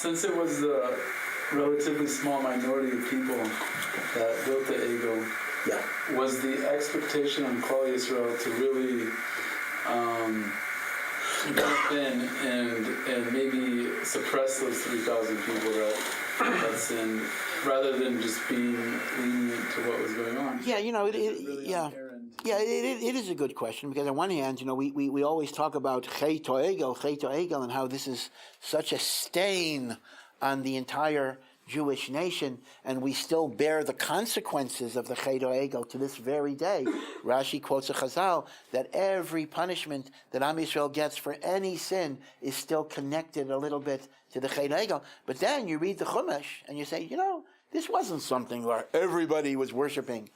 Since it was a relatively small minority of people that built the Egel, was the expectation on Klal Yisrael to really jump in and maybe suppress those 3,000 people that sinned, rather than just being lenient to what was going on? Yeah, it is a good question, because on one hand, we always talk about Chet Egel, and how this is such a stain on the entire Jewish nation, and we still bear the consequences of the Chet Egel to this very day. Rashi quotes a Chazal that every punishment that Am Yisrael gets for any sin is still connected a little bit to the Chet Egel. But then you read the Chumash and you say, this wasn't something where everybody was worshiping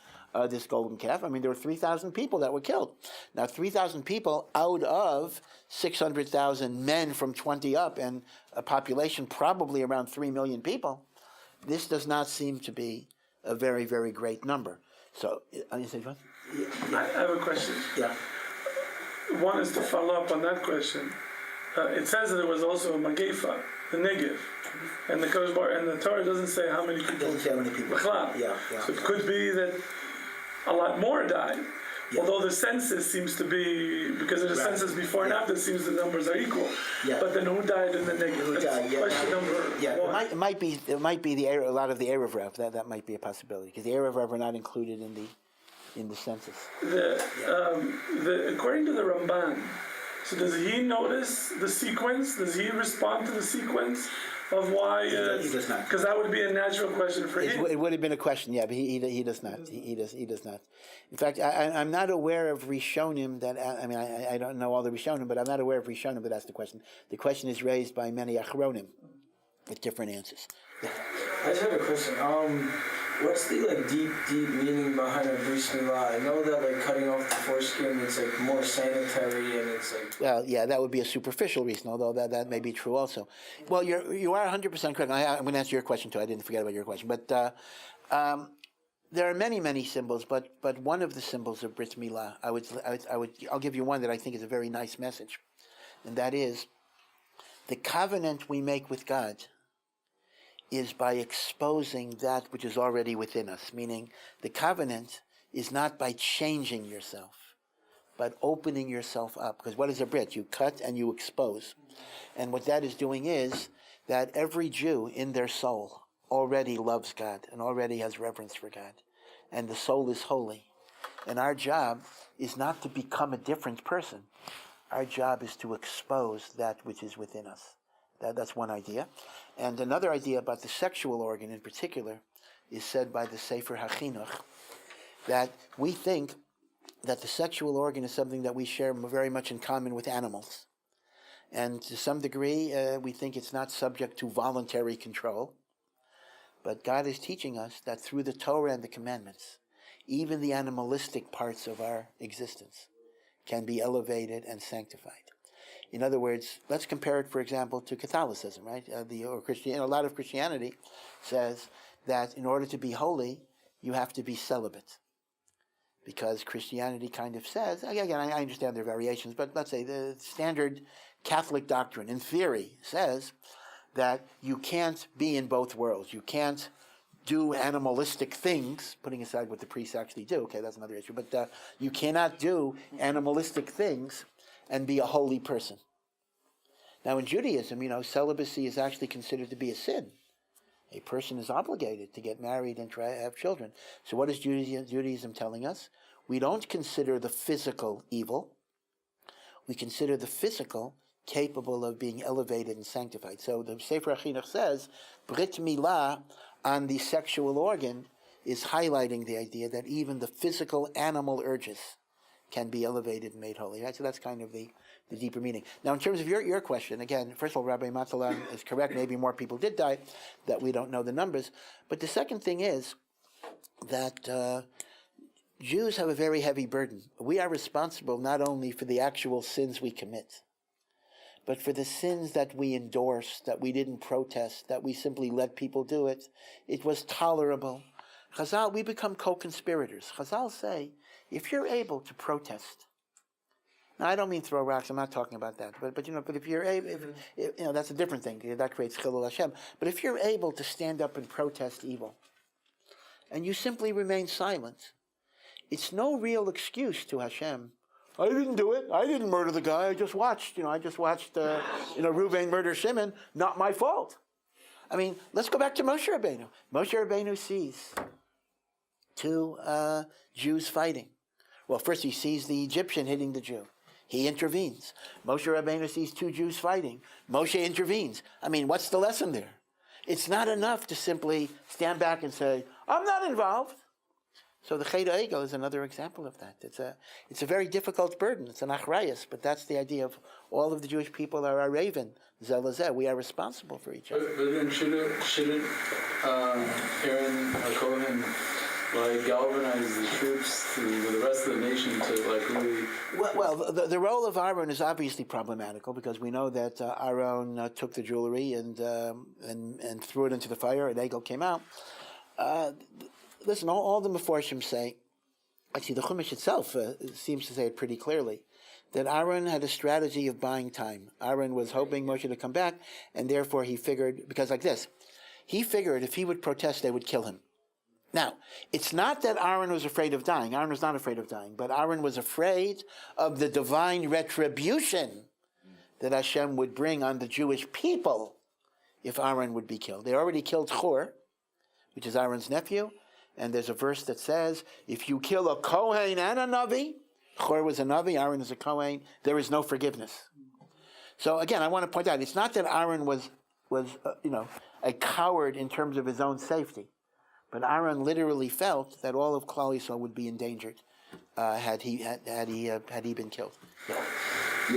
this golden calf. I mean, there were 3,000 people that were killed. Now, 3,000 people out of 600,000 men from 20 up, and a population probably around 3 million people. This does not seem to be a very, very great number. So, you say what? I have a question. Yeah. One is to follow up on that question. It says that there was also a Magefa, the Negev, and the Torah doesn't say how many people. It doesn't say how many people. Yeah. So it could be that a lot more died. Yeah. Although the census seems to be, because of the census before and after, it seems the numbers are equal. Yeah. But then who died in the Negev? Question number one. It might be a lot of the Erev Rav. That might be a possibility, because the Erev Rav are not included in the census. According to the Ramban, so does he notice the sequence? Does he respond to the sequence of why? He does not. Because that would be a natural question for him. It would have been a question, but he does not. He does not. In fact, I'm not aware of Rishonim that. I don't know all the Rishonim, but I'm not aware of Rishonim that ask the question. The question is raised by many Achronim with different answers. I just have a question. What's the deep meaning behind a bris milah? I know that cutting off the foreskin, it's more sanitary, and it's Well, yeah, that would be a superficial reason, although that may be true also. Well, you are 100% correct. I'm going to answer your question too. I didn't forget about your question, but there are many symbols, but one of the symbols of bris milah, I'll give you one that I think is a very nice message, and that is the covenant we make with God is by exposing that which is already within us. Meaning, the covenant is not by changing yourself, but opening yourself up. Because what is a brit? You cut and you expose. And what that is doing is that every Jew in their soul already loves God and already has reverence for God. And the soul is holy. And our job is not to become a different person. Our job is to expose that which is within us. That's one idea. And another idea about the sexual organ in particular is said by the Sefer HaChinuch, that we think that the sexual organ is something that we share very much in common with animals. And to some degree, we think it's not subject to voluntary control. But God is teaching us that through the Torah and the commandments, even the animalistic parts of our existence can be elevated and sanctified. In other words, let's compare it, for example, to Catholicism, right? A lot of Christianity says that in order to be holy, you have to be celibate. Because Christianity kind of says, again, I understand there are variations, but let's say the standard Catholic doctrine, in theory, says that you can't be in both worlds. You can't do animalistic things, putting aside what the priests actually do. Okay, that's another issue. But you cannot do animalistic things and be a holy person. Now in Judaism, celibacy is actually considered to be a sin. A person is obligated to get married and try to have children. So what is Judaism telling us? We don't consider the physical evil. We consider the physical capable of being elevated and sanctified. So the Sefer HaChinuch says, Brit Milah on the sexual organ is highlighting the idea that even the physical animal urges can be elevated and made holy. Right? So that's kind of the deeper meaning. Now, in terms of your question, again, first of all, Rabbi Matalan is correct. Maybe more people did die, that we don't know the numbers. But the second thing is that Jews have a very heavy burden. We are responsible not only for the actual sins we commit, but for the sins that we endorse, that we didn't protest, that we simply let people do it. It was tolerable. Chazal, we become co-conspirators. Chazal say, if you're able to protest Now, I don't mean throw rocks. I'm not talking about that. But if you're able, that's a different thing. That creates chilul Hashem. But if you're able to stand up and protest evil, and you simply remain silent, it's no real excuse to Hashem. I didn't do it. I didn't murder the guy. I just watched. Reuven murder Shimon. Not my fault. I mean, let's go back to Moshe Rabbeinu. Moshe Rabbeinu sees two Jews fighting. Well, first he sees the Egyptian hitting the Jew. He intervenes. Moshe Rabbeinu sees two Jews fighting. Moshe intervenes. I mean, what's the lesson there? It's not enough to simply stand back and say, I'm not involved. So the Cheder Egel is another example of that. It's a very difficult burden. It's an achrayus, but that's the idea of all of the Jewish people are a raven. Zelazeh. We are responsible for each other. But then shouldn't Aaron Cohen galvanize the troops to the rest of the nation to really... Well, the role of Aaron is obviously problematical because we know that Aaron took the jewelry and threw it into the fire and Egel came out. Listen, all the Meforshim say, actually the Chumash itself seems to say it pretty clearly, that Aaron had a strategy of buying time. Aaron was hoping Moshe to come back, and therefore he figured, because like this, he figured if he would protest, they would kill him. Now, it's not that Aaron was afraid of dying. Aaron was not afraid of dying, but Aaron was afraid of the divine retribution that Hashem would bring on the Jewish people if Aaron would be killed. They already killed Hur, which is Aaron's nephew, and there's a verse that says, if you kill a Kohen and a Navi, Hur was a Navi, Aaron is a Kohen, there is no forgiveness. So again, I want to point out, it's not that Aaron was a coward in terms of his own safety, but Aaron literally felt that all of Klal Yisrael would be endangered had he been killed. We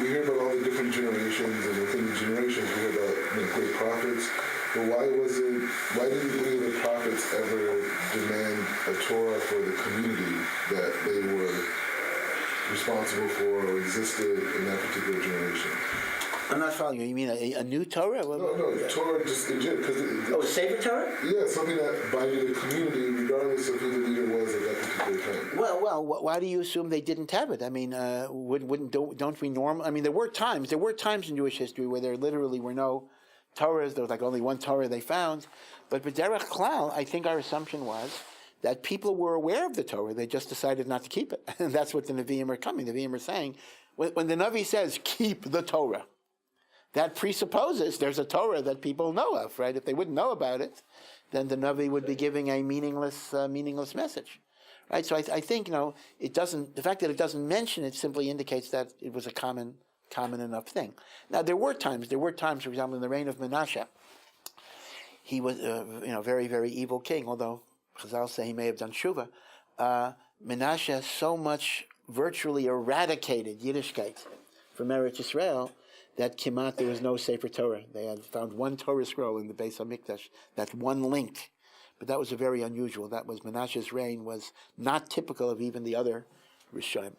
hear about all the different generations, and within the generations we hear about great prophets. But why didn't any of the prophets ever demand a Torah for the community that they were responsible for or existed in that particular generation? I'm not following you. You mean a new Torah? No, Torah just in general. A Sefer Torah? Yeah, something that binded the community regardless of who the leader was at that particular time. Well, why do you assume they didn't have it? I mean, don't we normal? I mean, there were times in Jewish history where there literally were no Torahs. There was only one Torah they found. But b'derech klal, I think our assumption was that people were aware of the Torah. They just decided not to keep it. And that's what the Nevi'im are coming. The Nevi'im are saying, when the Navi says, keep the Torah, that presupposes there's a Torah that people know of, right? If they wouldn't know about it, then the Navi would be giving a meaningless message, right? So I think, it doesn't, the fact that it doesn't mention it simply indicates that it was a common enough thing. Now, there were times, for example, in the reign of Menashe, he was, very, very evil king, although Chazal say he may have done Shuvah. Menashe so much virtually eradicated Yiddishkeit from Eretz Yisrael that Kimat, there was no Sefer Torah. They had found one Torah scroll in the Beis HaMikdash, that one link. But that was a very unusual. That was Menashe's reign was not typical of even the other Rishonim.